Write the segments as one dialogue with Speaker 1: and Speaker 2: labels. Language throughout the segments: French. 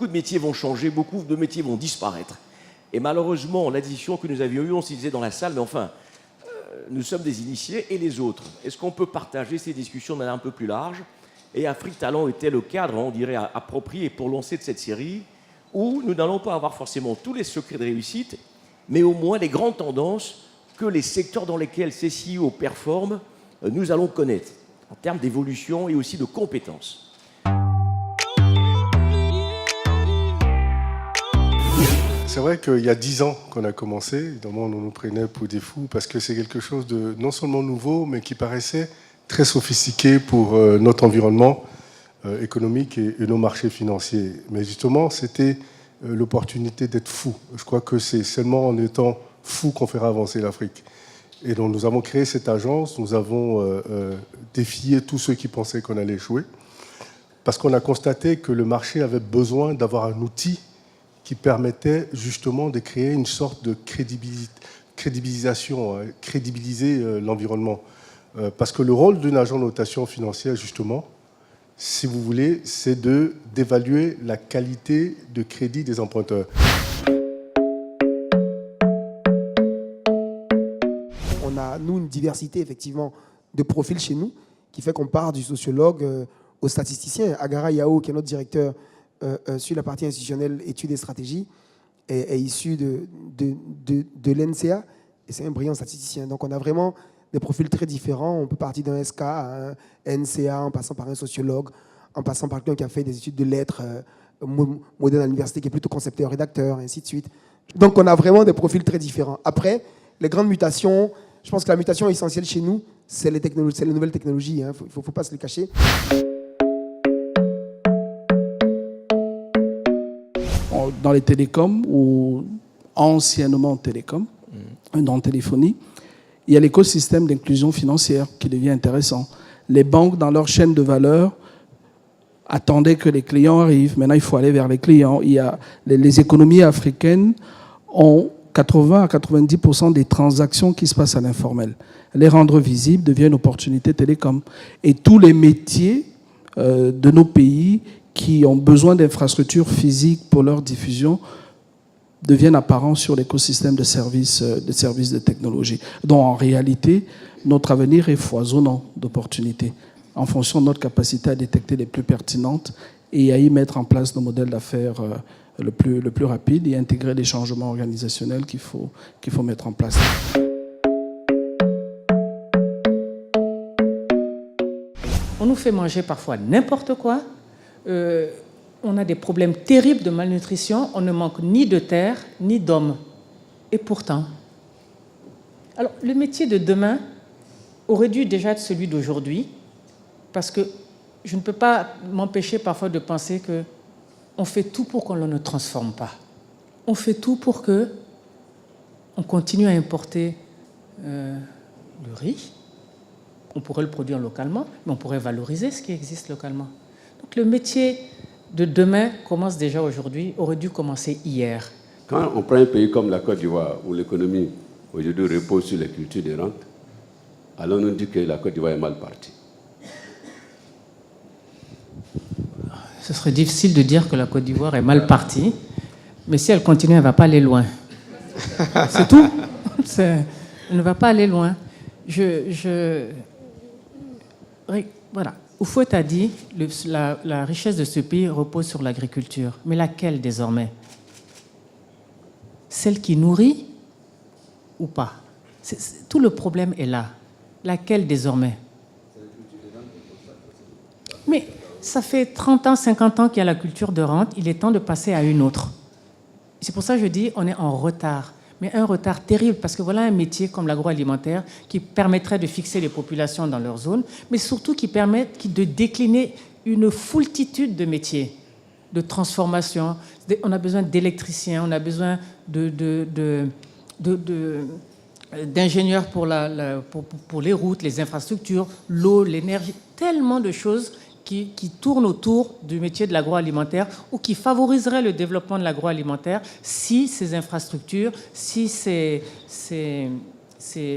Speaker 1: beaucoup de métiers vont changer, beaucoup de métiers vont disparaître. Et malheureusement, la discussion que nous avions eue, on se disait dans la salle, mais enfin, nous sommes des initiés et les autres. Est-ce qu'on peut partager ces discussions de manière un peu plus large? Et Afrique Talent était le cadre, on dirait, approprié pour lancer de cette série, où nous n'allons pas avoir forcément tous les secrets de réussite, mais au moins les grandes tendances que les secteurs dans lesquels ces CEO performent, nous allons connaître, en termes d'évolution et aussi de compétences.
Speaker 2: C'est vrai qu'il y a 10 ans qu'on a commencé, évidemment on nous prenait pour des fous, parce que c'est quelque chose de non seulement nouveau, mais qui paraissait très sophistiqué pour notre environnement économique et nos marchés financiers. Mais justement, c'était l'opportunité d'être fou. Je crois que c'est seulement en étant fou qu'on fera avancer l'Afrique. Et donc nous avons créé cette agence, nous avons défié tous ceux qui pensaient qu'on allait échouer, parce qu'on a constaté que le marché avait besoin d'avoir un outil qui permettait justement de créer une sorte de crédibilisation, crédibiliser l'environnement. Parce que le rôle d'une agence de notation financière, justement, si vous voulez, c'est d'évaluer la qualité de crédit des emprunteurs.
Speaker 3: On a, nous, une diversité, effectivement, de profils chez nous, qui fait qu'on part du sociologue au statisticien. Agara Yao, qui est notre directeur sur la partie institutionnelle, études et stratégies, est issu de l'NCA, et c'est un brillant statisticien. Donc on a vraiment des profils très différents. On peut partir d'un SK à un NCA, en passant par un sociologue, en passant par quelqu'un qui a fait des études de lettres modernes à l'université, qui est plutôt concepteur, rédacteur, et ainsi de suite. Donc on a vraiment des profils très différents. Après, les grandes mutations, je pense que la mutation essentielle chez nous, c'est les nouvelles technologies. Il ne faut pas se le cacher.
Speaker 4: Dans les télécoms, ou anciennement télécoms, dans téléphonie, il y a l'écosystème d'inclusion financière qui devient intéressant. Les banques, dans leur chaîne de valeur, attendaient que les clients arrivent. Maintenant, il faut aller vers les clients. Il y a les économies africaines ont 80 à 90% des transactions qui se passent à l'informel. Les rendre visibles devient une opportunité télécom. Et tous les métiers de nos pays qui ont besoin d'infrastructures physiques pour leur diffusion deviennent apparents sur l'écosystème de services de technologie. Donc en réalité, notre avenir est foisonnant d'opportunités en fonction de notre capacité à détecter les plus pertinentes et à y mettre en place nos modèles d'affaires le plus rapide et intégrer les changements organisationnels qu'il faut mettre en place.
Speaker 5: On nous fait manger parfois n'importe quoi. On a des problèmes terribles de malnutrition. On ne manque ni de terre, ni d'hommes. Et pourtant, alors, le métier de demain aurait dû déjà être celui d'aujourd'hui, parce que je ne peux pas m'empêcher parfois de penser qu'on fait tout pour qu'on ne le transforme pas. On fait tout pour qu'on continue à importer le riz. On pourrait le produire localement, mais on pourrait valoriser ce qui existe localement. Donc le métier de demain commence déjà aujourd'hui, aurait dû commencer hier.
Speaker 6: Quand on prend un pays comme la Côte d'Ivoire, où l'économie aujourd'hui repose sur les cultures des rentes, alors on nous dit que la Côte d'Ivoire est mal partie.
Speaker 5: Ce serait difficile de dire que la Côte d'Ivoire est mal partie, mais si elle continue, elle ne va pas aller loin. C'est tout. Elle ne va pas aller loin. Voilà. Oufouet a dit que la richesse de ce pays repose sur l'agriculture. Mais laquelle désormais? Celle qui nourrit ou pas? Tout le problème est là. Laquelle désormais? Mais ça fait 30 ans, 50 ans qu'il y a la culture de rente. Il est temps de passer à une autre. C'est pour ça que je dis qu'on est en retard. Mais un retard terrible, parce que voilà un métier comme l'agroalimentaire qui permettrait de fixer les populations dans leur zone, mais surtout qui permet de décliner une foultitude de métiers, de transformation. On a besoin d'électriciens, on a besoin d'ingénieurs pour les routes, les infrastructures, l'eau, l'énergie, tellement de choses qui tournent autour du métier de l'agroalimentaire ou qui favoriseraient le développement de l'agroalimentaire si ces infrastructures, si ces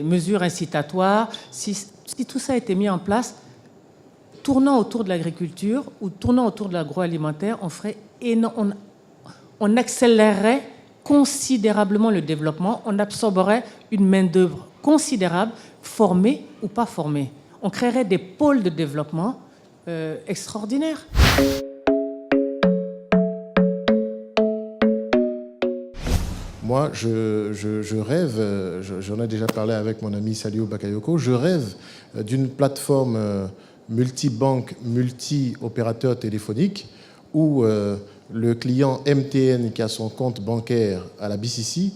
Speaker 5: mesures incitatoires, si tout ça a été mis en place, tournant autour de l'agriculture ou tournant autour de l'agroalimentaire, on accélérerait considérablement le développement, on absorberait une main-d'œuvre considérable, formée ou pas formée. On créerait des pôles de développement extraordinaires.
Speaker 7: Moi, je rêve, j'en ai déjà parlé avec mon ami Saliou Bakayoko, je rêve d'une plateforme multi-banque, multi-opérateur téléphonique où le client MTN qui a son compte bancaire à la BCC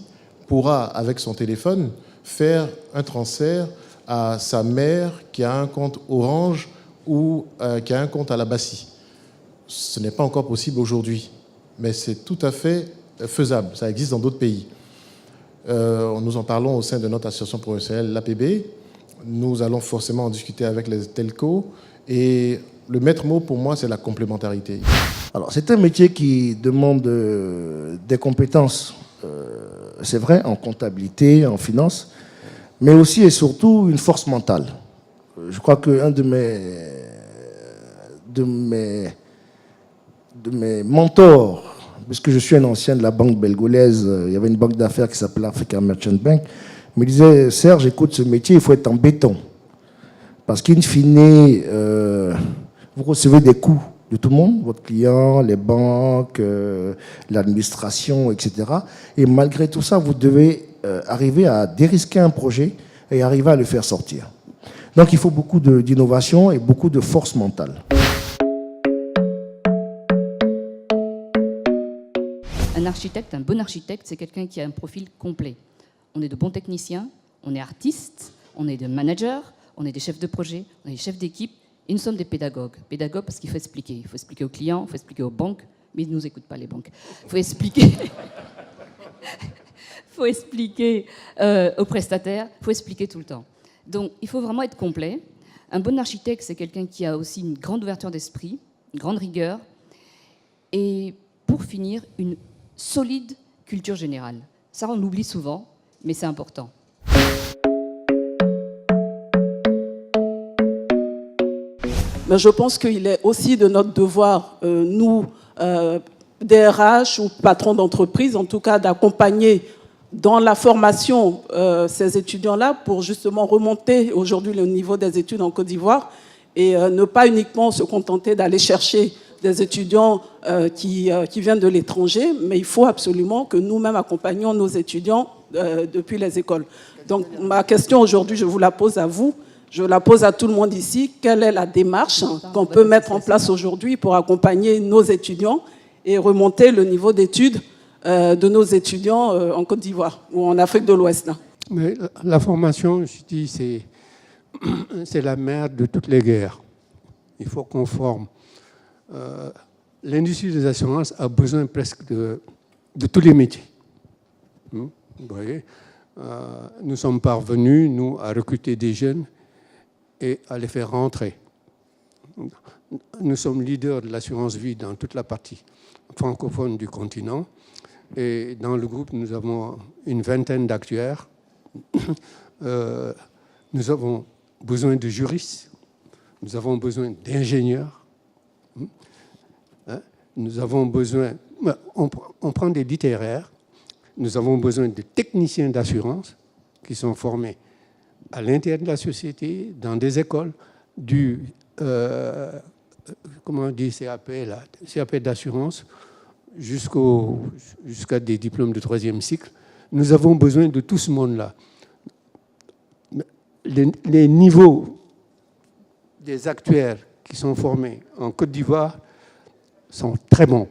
Speaker 7: pourra, avec son téléphone, faire un transfert à sa mère qui a un compte Orange ou qui a un compte à la BACI. Ce n'est pas encore possible aujourd'hui, mais c'est tout à fait faisable. Ça existe dans d'autres pays. Nous en parlons au sein de notre association professionnelle, l'APB. Nous allons forcément en discuter avec les telcos. Et le maître mot, pour moi, c'est la complémentarité.
Speaker 8: Alors, c'est un métier qui demande des compétences, c'est vrai, en comptabilité, en finance, mais aussi et surtout une force mentale. Je crois qu'un de mes mentors, puisque je suis un ancien de la banque belgolaise, il y avait une banque d'affaires qui s'appelait African Merchant Bank, me disait, Serge, écoute, ce métier, il faut être en béton. Parce qu'in fine, vous recevez des coûts de tout le monde, votre client, les banques, l'administration, etc. Et malgré tout ça, vous devez arriver à dérisquer un projet et arriver à le faire sortir. Donc il faut beaucoup d'innovation et beaucoup de force mentale.
Speaker 9: Un architecte, un bon architecte, c'est quelqu'un qui a un profil complet. On est de bons techniciens, on est artistes, on est des managers, on est des chefs de projet, on est des chefs d'équipe, et nous sommes des pédagogues. Pédagogues parce qu'il faut expliquer. Il faut expliquer aux clients, il faut expliquer aux banques, mais ils ne nous écoutent pas, les banques. Il faut expliquer, faut expliquer aux prestataires, il faut expliquer tout le temps. Donc, il faut vraiment être complet. Un bon architecte, c'est quelqu'un qui a aussi une grande ouverture d'esprit, une grande rigueur, et pour finir, une solide culture générale. Ça, on l'oublie souvent, mais c'est important.
Speaker 10: Mais je pense qu'il est aussi de notre devoir, nous, DRH ou patrons d'entreprise, en tout cas, d'accompagner dans la formation ces étudiants-là pour justement remonter aujourd'hui le niveau des études en Côte d'Ivoire et ne pas uniquement se contenter d'aller chercher des étudiants qui viennent de l'étranger, mais il faut absolument que nous-mêmes accompagnions nos étudiants depuis les écoles. Donc ma question aujourd'hui, je vous la pose à vous, je la pose à tout le monde ici. Quelle est la démarche qu'on peut mettre en place aujourd'hui pour accompagner nos étudiants et remonter le niveau d'études de nos étudiants en Côte d'Ivoire ou en Afrique de l'Ouest?
Speaker 11: Mais la formation, je dis, c'est la mère de toutes les guerres. Il faut qu'on forme. L'industrie des assurances a besoin presque de tous les métiers. Vous voyez, nous sommes parvenus, nous, à recruter des jeunes et à les faire rentrer. Nous sommes leaders de l'assurance vie dans toute la partie francophone du continent. Et dans le groupe, nous avons une vingtaine d'actuaires. Nous avons besoin de juristes. Nous avons besoin d'ingénieurs. Nous avons besoin... On prend des littéraires. Nous avons besoin de techniciens d'assurance qui sont formés à l'intérieur de la société, dans des écoles, comment on dit, CAP, là, CAP d'assurance, jusqu'à des diplômes de 3e cycle. Nous avons besoin de tout ce monde-là. Les niveaux des actuaires qui sont formés en Côte d'Ivoire sont très bons.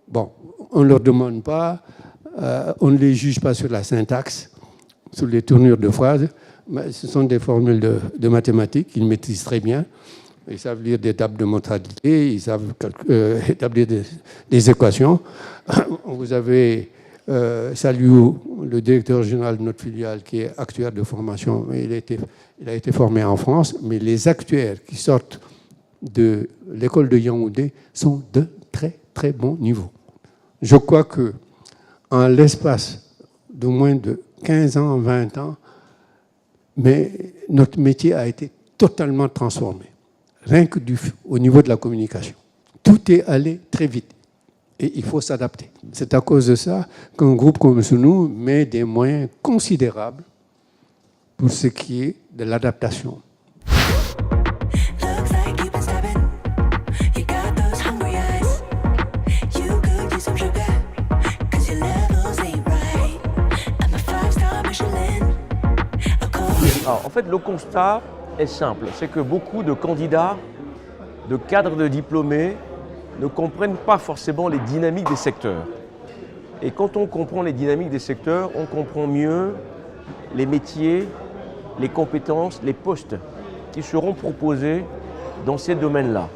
Speaker 11: Bon, on ne leur demande pas, on ne les juge pas sur la syntaxe, sur les tournures de phrases, mais ce sont des formules de mathématiques qu'ils maîtrisent très bien. Ils savent lire des tables de mortalité, ils savent établir des équations. Vous avez Saliou, le directeur général de notre filiale, qui est actuaire de formation. Il a été formé en France, mais les actuaires qui sortent de l'école de Yaoundé sont de très, très bon niveau. Je crois qu'en l'espace de moins de 15 ans, 20 ans, mais notre métier a été totalement transformé. Rien que au niveau de la communication. Tout est allé très vite. Et il faut s'adapter. C'est à cause de ça qu'un groupe comme nous met des moyens considérables pour ce qui est de l'adaptation.
Speaker 1: Alors, en fait, le constat est simple, c'est que beaucoup de candidats, de cadres de diplômés, ne comprennent pas forcément les dynamiques des secteurs. Et quand on comprend les dynamiques des secteurs, on comprend mieux les métiers, les compétences, les postes qui seront proposés dans ces domaines-là.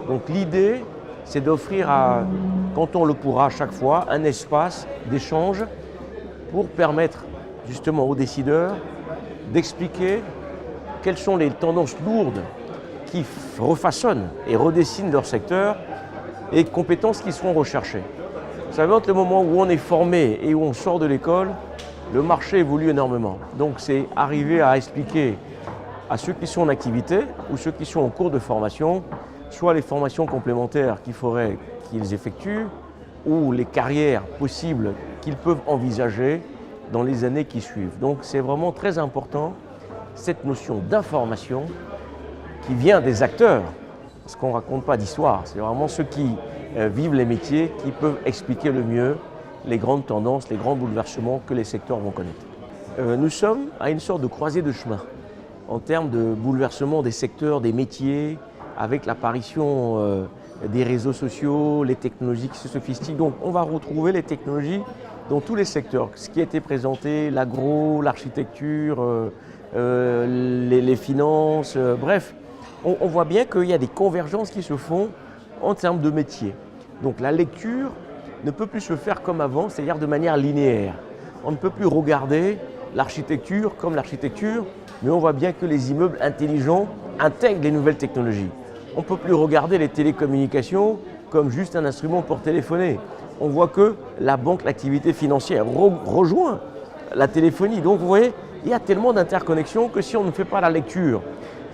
Speaker 1: Donc l'idée, c'est d'offrir, quand on le pourra à chaque fois, un espace d'échange pour permettre justement aux décideurs d'expliquer quelles sont les tendances lourdes qui refaçonnent et redessinent leur secteur et les compétences qui seront recherchées. Vous savez, entre le moment où on est formé et où on sort de l'école, le marché évolue énormément. Donc c'est arriver à expliquer à ceux qui sont en activité ou ceux qui sont en cours de formation, soit les formations complémentaires qu'il faudrait qu'ils effectuent ou les carrières possibles qu'ils peuvent envisager dans les années qui suivent. Donc c'est vraiment très important, cette notion d'information qui vient des acteurs, parce qu'on ne raconte pas d'histoire, c'est vraiment ceux qui vivent les métiers qui peuvent expliquer le mieux les grandes tendances, les grands bouleversements que les secteurs vont connaître. Nous sommes à une sorte de croisée de chemin en termes de bouleversement des secteurs, des métiers, avec l'apparition des réseaux sociaux, les technologies qui se sophistiquent. Donc on va retrouver les technologies dans tous les secteurs. Ce qui a été présenté, l'agro, l'architecture, les finances, bref. On voit bien qu'il y a des convergences qui se font en termes de métiers. Donc la lecture ne peut plus se faire comme avant, c'est-à-dire de manière linéaire. On ne peut plus regarder l'architecture comme l'architecture, mais on voit bien que les immeubles intelligents intègrent les nouvelles technologies. On ne peut plus regarder les télécommunications comme juste un instrument pour téléphoner. On voit que la banque, l'activité financière rejoint la téléphonie. Donc vous voyez, il y a tellement d'interconnexions que si on ne fait pas la lecture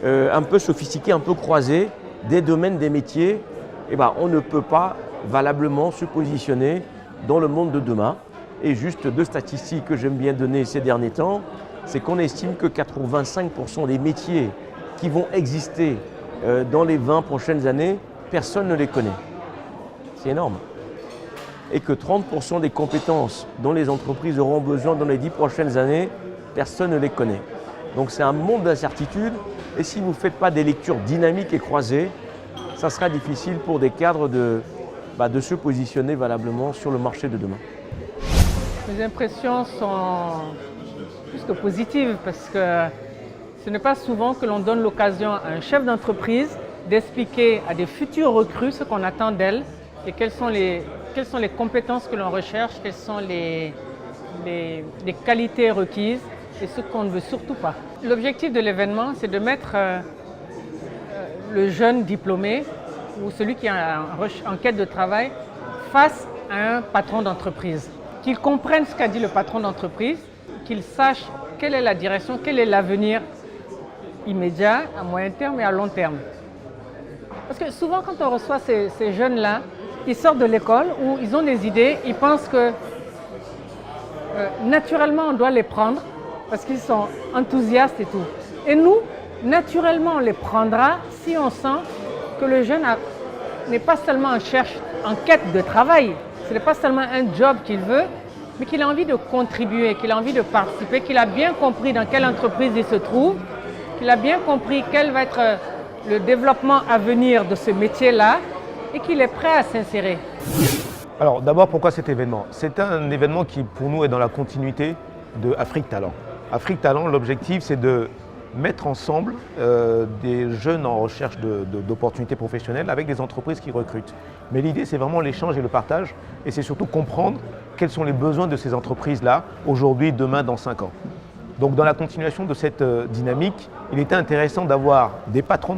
Speaker 1: un peu sophistiquée, un peu croisée des domaines, des métiers, eh ben, on ne peut pas valablement se positionner dans le monde de demain. Et juste deux statistiques que j'aime bien donner ces derniers temps, c'est qu'on estime que 85% des métiers qui vont exister dans les 20 prochaines années, personne ne les connaît. C'est énorme. Et que 30% des compétences dont les entreprises auront besoin dans les 10 prochaines années, personne ne les connaît. Donc c'est un monde d'incertitude. Et si vous ne faites pas des lectures dynamiques et croisées, ça sera difficile pour des cadres de se positionner valablement sur le marché de demain.
Speaker 5: Mes impressions sont plus que positives parce que ce n'est pas souvent que l'on donne l'occasion à un chef d'entreprise d'expliquer à des futurs recrues ce qu'on attend d'elles et quelles sont les compétences que l'on recherche, quelles sont les qualités requises et ce qu'on ne veut surtout pas. L'objectif de l'événement, c'est de mettre le jeune diplômé ou celui qui est en quête de travail face à un patron d'entreprise. Qu'il comprenne ce qu'a dit le patron d'entreprise, qu'il sache quelle est la direction, quel est l'avenir immédiat, à moyen terme et à long terme. Parce que souvent quand on reçoit ces jeunes-là, ils sortent de l'école où ils ont des idées, ils pensent que naturellement on doit les prendre parce qu'ils sont enthousiastes et tout. Et nous, naturellement on les prendra si on sent que le jeune n'est pas seulement en quête de travail, ce n'est pas seulement un job qu'il veut, mais qu'il a envie de contribuer, qu'il a envie de participer, qu'il a bien compris dans quelle entreprise il se trouve, qu'il a bien compris quel va être le développement à venir de ce métier-là et qu'il est prêt à s'insérer.
Speaker 12: Alors d'abord, pourquoi cet événement? C'est un événement qui pour nous est dans la continuité de Afrique Talent. Afrique Talent, l'objectif c'est de mettre ensemble des jeunes en recherche d'opportunités professionnelles avec des entreprises qui recrutent. Mais l'idée c'est vraiment l'échange et le partage et c'est surtout comprendre quels sont les besoins de ces entreprises-là aujourd'hui, demain, dans 5 ans. Donc dans la continuation de cette dynamique, il était intéressant d'avoir des patrons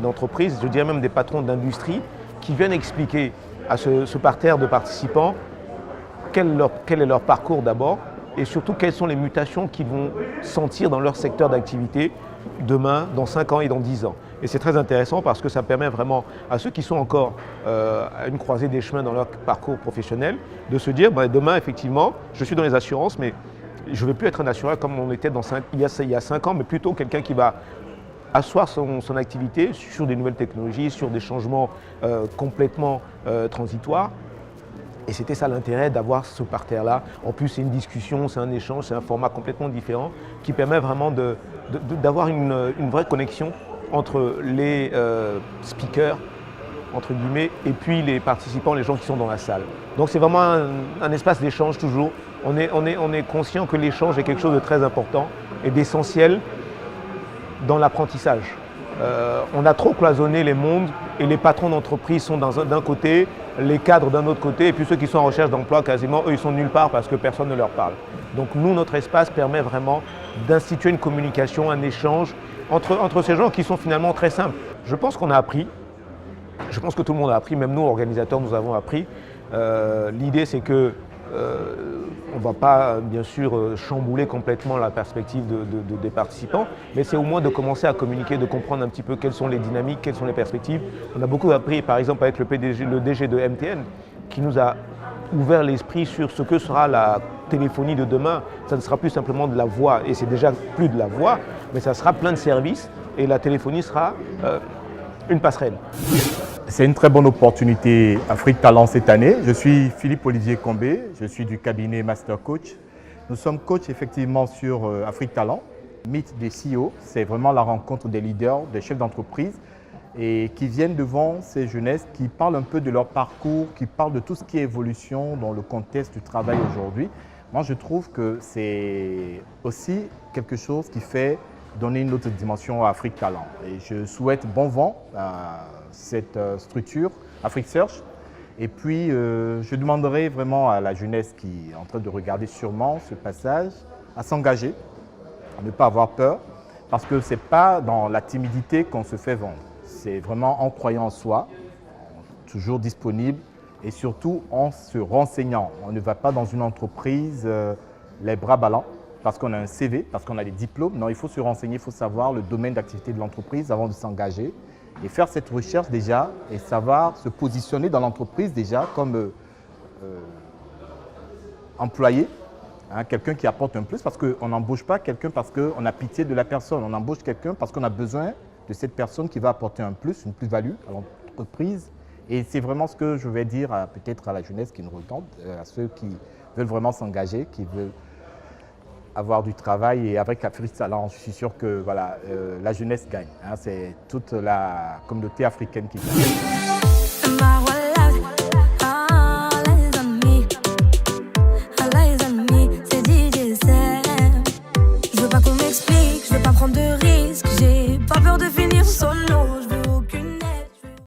Speaker 12: d'entreprises, je dirais même des patrons d'industrie, qui viennent expliquer à ce parterre de participants quel est leur parcours d'abord et surtout quelles sont les mutations qu'ils vont sentir dans leur secteur d'activité demain, dans 5 ans et dans 10 ans. Et c'est très intéressant parce que ça permet vraiment à ceux qui sont encore à une croisée des chemins dans leur parcours professionnel de se dire, demain, effectivement, je suis dans les assurances, mais je ne vais plus être un assureur comme on était il y a 5 ans, mais plutôt quelqu'un qui va asseoir son activité sur des nouvelles technologies, sur des changements complètement transitoires. Et c'était ça l'intérêt d'avoir ce parterre-là. En plus, c'est une discussion, c'est un échange, c'est un format complètement différent qui permet vraiment d'avoir une vraie connexion entre les speakers, entre guillemets, et puis les participants, les gens qui sont dans la salle. Donc c'est vraiment un espace d'échange toujours. On est conscient que l'échange est quelque chose de très important et d'essentiel dans l'apprentissage. On a trop cloisonné les mondes et les patrons d'entreprise sont d'un côté, les cadres d'un autre côté, et puis ceux qui sont en recherche d'emploi, quasiment, eux, ils sont nulle part parce que personne ne leur parle. Donc nous, notre espace permet vraiment d'instituer une communication, un échange entre ces gens qui sont finalement très simples. Je pense qu'on a appris, je pense que tout le monde a appris, même nous, organisateurs, nous avons appris. L'idée, c'est que on ne va pas, bien sûr, chambouler complètement la perspective des participants, mais c'est au moins de commencer à communiquer, de comprendre un petit peu quelles sont les dynamiques, quelles sont les perspectives. On a beaucoup appris, par exemple, avec le DG de MTN, qui nous a ouvert l'esprit sur ce que sera la téléphonie de demain. Ça ne sera plus simplement de la voix, et c'est déjà plus de la voix, mais ça sera plein de services, et la téléphonie sera une passerelle.
Speaker 13: C'est une très bonne opportunité Afrique Talent cette année. Je suis Philippe Olivier Combé, je suis du cabinet Master Coach. Nous sommes coach effectivement sur Afrique Talent. Meet des CEO, c'est vraiment la rencontre des leaders, des chefs d'entreprise et qui viennent devant ces jeunesses, qui parlent un peu de leur parcours, qui parlent de tout ce qui est évolution dans le contexte du travail aujourd'hui. Moi, je trouve que c'est aussi quelque chose qui fait donner une autre dimension à Afrique Talent. Et je souhaite bon vent à cette structure, Afrique Search. Et puis, je demanderai vraiment à la jeunesse qui est en train de regarder sûrement ce passage à s'engager, à ne pas avoir peur, parce que ce n'est pas dans la timidité qu'on se fait vendre. C'est vraiment en croyant en soi, toujours disponible et surtout en se renseignant. On ne va pas dans une entreprise les bras ballants parce qu'on a un CV, parce qu'on a des diplômes. Non, il faut se renseigner, il faut savoir le domaine d'activité de l'entreprise avant de s'engager et faire cette recherche déjà et savoir se positionner dans l'entreprise déjà comme employé, hein, quelqu'un qui apporte un plus, parce qu'on n'embauche pas quelqu'un parce qu'on a pitié de la personne, on embauche quelqu'un parce qu'on a besoin de cette personne qui va apporter un plus, une plus-value à l'entreprise. Et c'est vraiment ce que je vais dire peut-être à la jeunesse qui nous regarde, à ceux qui veulent vraiment s'engager, qui veulent avoir du travail. Et avec Afrique Talent, je suis sûr que voilà, la jeunesse gagne. Hein, c'est toute la communauté africaine qui gagne.